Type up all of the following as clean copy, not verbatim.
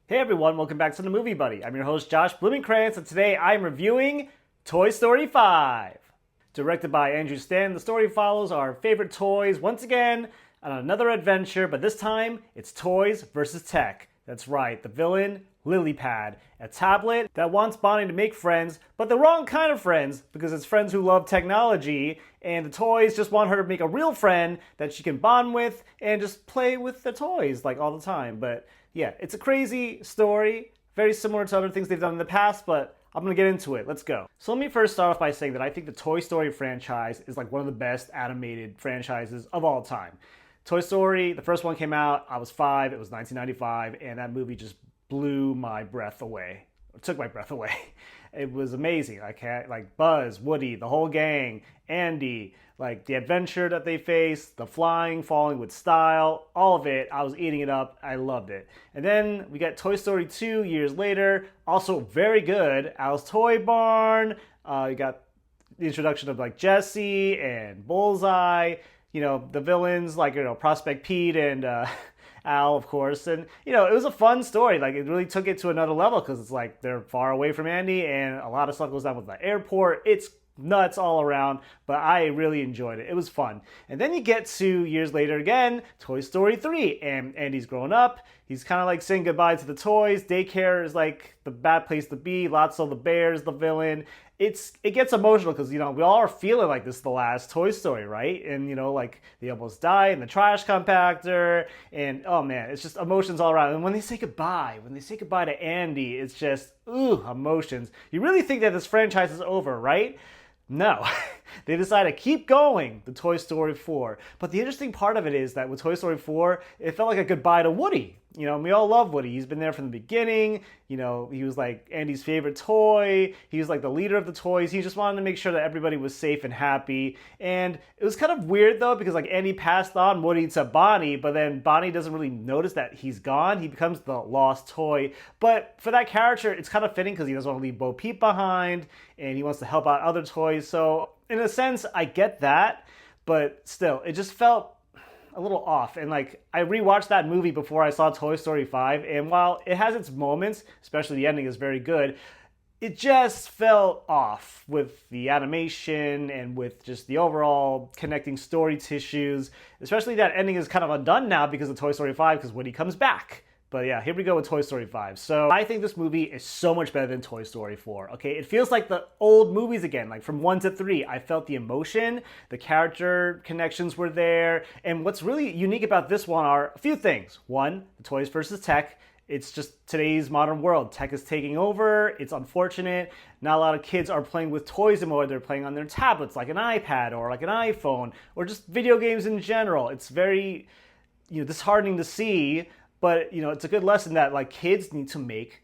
Hey everyone, welcome back to the Movie Buddy. I'm your host Josh Blumenkrantz, and today I'm reviewing Toy Story 5. Directed by Andrew Stanton, the story follows our favorite toys once again on another adventure, but this time it's toys versus tech. That's right, the villain, LilyPad, a tablet that wants Bonnie to make friends, but the wrong kind of friends because it's friends who love technology, and the toys just want her to make a real friend that she can bond with and just play with the toys like all the time. But yeah, it's a crazy story, very similar to other things they've done in the past, but I'm gonna get into it. Let's go. So let me first start off by saying that I think the Toy Story franchise is like one of the best animated franchises of all time. Toy Story, the first one came out, I was 5, it was 1995, and that movie just blew my breath away. It took my breath away. It was amazing. Like Buzz, Woody, the whole gang, Andy, like the adventure that they faced, the flying, falling with style, all of it. I was eating it up. I loved it. And then we got Toy Story 2 years later, also very good. Al's Toy Barn. You got the introduction of like Jessie and Bullseye. You know, the villains like, Prospect Pete and Al, of course. And, it was a fun story. Like, it really took it to another level because it's like they're far away from Andy and a lot of stuff goes down with the airport. It's nuts all around, but I really enjoyed it. It was fun. And then you get to years later again, Toy Story 3, and Andy's grown up. He's kind of like saying goodbye to the toys. Daycare is like the bad place to be. Lotso the bear is the villain. It gets emotional because, we all are feeling like this is the last Toy Story, right? And, like they almost die in the trash compactor. And, oh man, it's just emotions all around. And when they say goodbye to Andy, it's just, emotions. You really think that this franchise is over, right? No, they decided to keep going to Toy Story 4. But the interesting part of it is that with Toy Story 4, it felt like a goodbye to Woody. We all love Woody. He's been there from the beginning. He was like Andy's favorite toy. He was like the leader of the toys. He just wanted to make sure that everybody was safe and happy. And it was kind of weird though, because like Andy passed on Woody to Bonnie, but then Bonnie doesn't really notice that he's gone. He becomes the lost toy. But for that character, it's kind of fitting because he doesn't want to leave Bo Peep behind and he wants to help out other toys. So in a sense, I get that, but still, it just felt a little off. And like, I rewatched that movie before I saw Toy Story 5, and while it has its moments, especially the ending is very good, it just felt off with the animation and with just the overall connecting story tissues. Especially that ending is kind of undone now because of Toy Story 5, because Woody comes back. But yeah, here we go with Toy Story 5. So I think this movie is so much better than Toy Story 4, okay? It feels like the old movies again, like from 1 to 3. I felt the emotion, the character connections were there, and what's really unique about this one are a few things. One, the toys versus tech. It's just today's modern world. Tech is taking over. It's unfortunate. Not a lot of kids are playing with toys anymore. They're playing on their tablets, like an iPad or like an iPhone, or just video games in general. It's very, disheartening to see. But, it's a good lesson that, like, kids need to make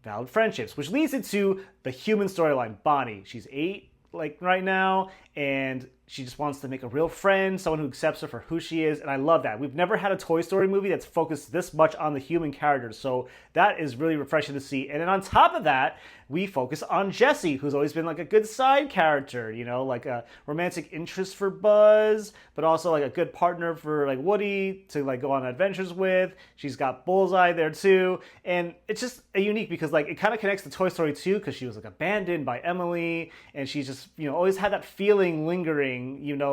valid friendships, which leads into the human storyline. Bonnie, she's 8, like, right now, and she just wants to make a real friend, someone who accepts her for who she is, and I love that. We've never had a Toy Story movie that's focused this much on the human characters, so that is really refreshing to see. And then on top of that, we focus on Jessie, who's always been like a good side character, like a romantic interest for Buzz, but also like a good partner for like Woody to like go on adventures with. She's got Bullseye there too, and it's just a unique because like it kind of connects to Toy Story 2 because she was like abandoned by Emily, and she's just always had that feeling lingering,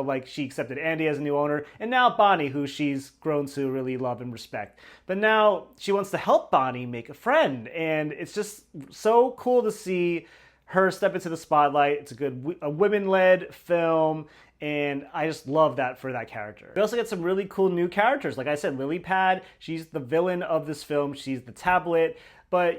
like she accepted Andy as a new owner, and now Bonnie, who she's grown to really love and respect. But now she wants to help Bonnie make a friend, and it's just so cool to see her step into the spotlight. It's a women-led film, and I just love that for that character. We also get some really cool new characters. Like I said, LilyPad, she's the villain of this film. She's the tablet. But,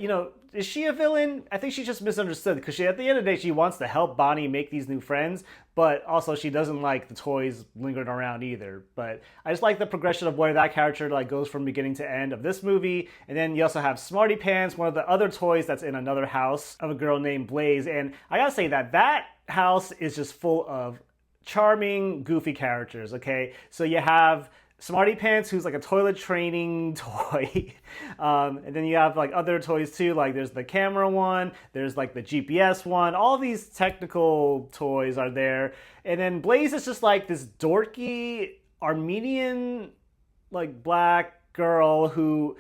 is she a villain? I think she's just misunderstood because at the end of the day, she wants to help Bonnie make these new friends, but also she doesn't like the toys lingering around either. But I just like the progression of where that character like goes from beginning to end of this movie. And then you also have Smarty Pants, one of the other toys that's in another house of a girl named Blaze. And I gotta say that house is just full of charming, goofy characters, okay? So you have Smarty Pants, who's like a toilet training toy. And then you have like other toys too, like there's the camera one, there's like the GPS one, all these technical toys are there. And then Blaze is just like this dorky Armenian, like black girl who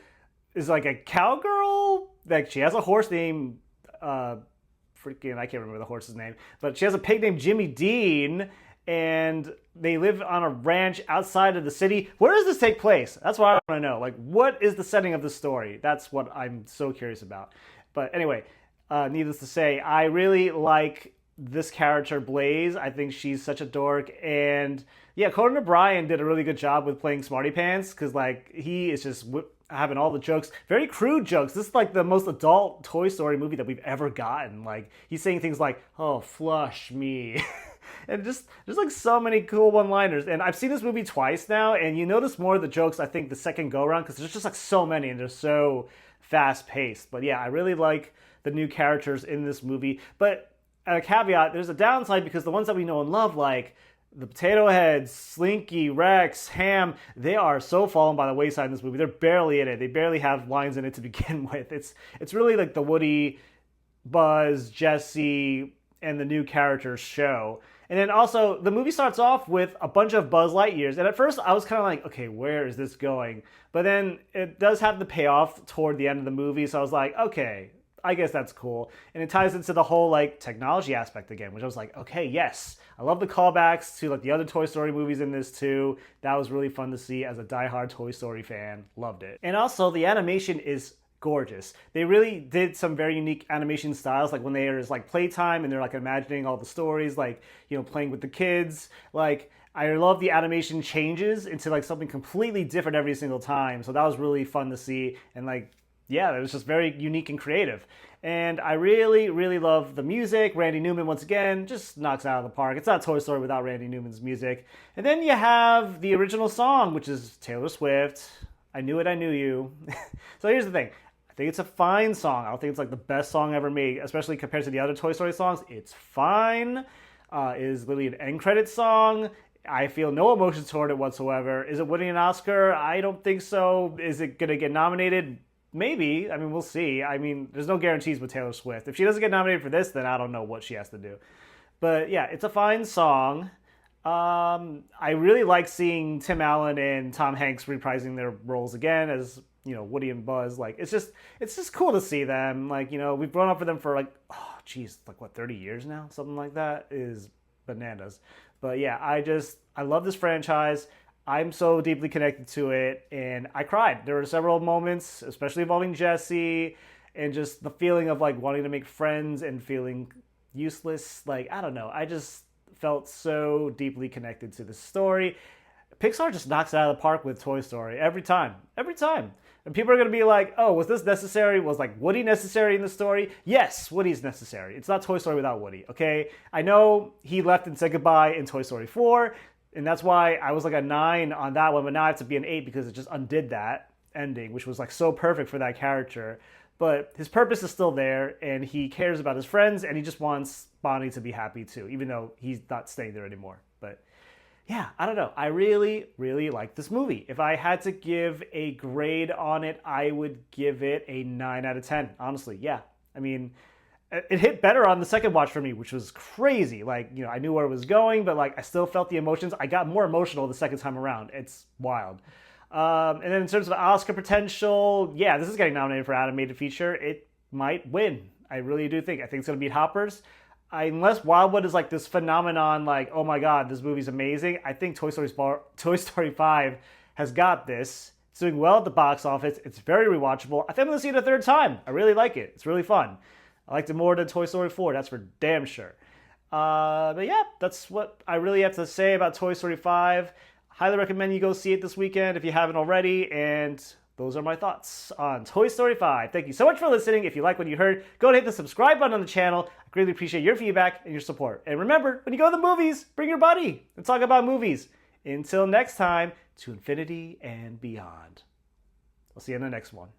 is like a cowgirl. Like she has a horse named freaking I can't remember the horse's name, but she has a pig named Jimmy Dean, and they live on a ranch outside of the city. Where does this take place? That's what I want to know. Like, what is the setting of the story? That's what I'm so curious about. But anyway, needless to say, I really like this character, Blaze. I think she's such a dork. And yeah, Conan O'Brien did a really good job with playing Smarty Pants, because like he is just having all the jokes, very crude jokes. This is like the most adult Toy Story movie that we've ever gotten. Like he's saying things like, "Oh, flush me." And just there's like so many cool one-liners. And I've seen this movie twice now, and you notice more of the jokes I think the second go around, because there's just like so many and they're so fast-paced. But yeah, I really like the new characters in this movie. But a caveat, there's a downside, because the ones that we know and love, like the Potato Heads, Slinky, Rex, Ham, they are so fallen by the wayside in this movie. They're barely in it. They barely have lines in it to begin with. It's really like the Woody, Buzz, Jessie, and the new characters show. And then also, the movie starts off with a bunch of Buzz Lightyears. And at first, I was kind of like, okay, where is this going? But then it does have the payoff toward the end of the movie. So I was like, okay, I guess that's cool. And it ties into the whole like technology aspect again, which I was like, okay, yes. I love the callbacks to like the other Toy Story movies in this too. That was really fun to see as a diehard Toy Story fan. Loved it. And also, the animation is gorgeous. They really did some very unique animation styles, like when there's like playtime and they're like imagining all the stories, like, you know, playing with the kids. Like, I love the animation changes into like something completely different every single time. So that was really fun to see. And like, yeah, it was just very unique and creative. And I really, really love the music. Randy Newman, once again, just knocks it out of the park. It's not Toy Story without Randy Newman's music. And then you have the original song, which is Taylor Swift. I Knew It, I Knew You. So here's the thing. I think it's a fine song. I don't think it's like the best song ever made, especially compared to the other Toy Story songs. It's fine. It is literally an end credit song. I feel no emotions toward it whatsoever. Is it winning an Oscar? I don't think so. Is it going to get nominated? Maybe. I mean, we'll see. I mean, there's no guarantees with Taylor Swift. If she doesn't get nominated for this, then I don't know what she has to do. But yeah, it's a fine song. I really like seeing Tim Allen and Tom Hanks reprising their roles again as, you know, Woody and Buzz. Like, it's just cool to see them. Like, you know, we've grown up with them for like, oh, geez, like what, 30 years now? Something like that is bananas. But yeah, I love this franchise. I'm so deeply connected to it, and I cried. There were several moments, especially involving Jessie, and just the feeling of like wanting to make friends and feeling useless. Like, I don't know. I just felt so deeply connected to the story. Pixar just knocks it out of the park with Toy Story every time. Every time. And people are going to be like, oh, was this necessary? Was like Woody necessary in the story? Yes, Woody's necessary. It's not Toy Story without Woody, okay? I know he left and said goodbye in Toy Story 4, and that's why I was like a 9 on that one, but now I have to be an 8 because it just undid that ending, which was like so perfect for that character. But his purpose is still there, and he cares about his friends, and he just wants Bonnie to be happy too, even though he's not staying there anymore. But yeah, I don't know. I really, really like this movie. If I had to give a grade on it, I would give it a 9 out of 10. Honestly, yeah. I mean, it hit better on the second watch for me, which was crazy. Like, you know, I knew where it was going, but like I still felt the emotions. I got more emotional the second time around. It's wild. And then in terms of Oscar potential, yeah, this is getting nominated for animated feature. It might win. I really do think. I think it's going to beat Hoppers. Unless Wildwood is like this phenomenon, like, oh my god, this movie's amazing, I think Toy Story 5 has got this. It's doing well at the box office. It's very rewatchable. I think I'm going to see it a third time. I really like it. It's really fun. I liked it more than Toy Story 4, that's for damn sure. But yeah, that's what I really have to say about Toy Story 5. Highly recommend you go see it this weekend if you haven't already, and those are my thoughts on Toy Story 5. Thank you so much for listening. If you like what you heard, go and hit the subscribe button on the channel. I greatly appreciate your feedback and your support. And remember, when you go to the movies, bring your buddy and talk about movies. Until next time, to infinity and beyond. I'll see you in the next one.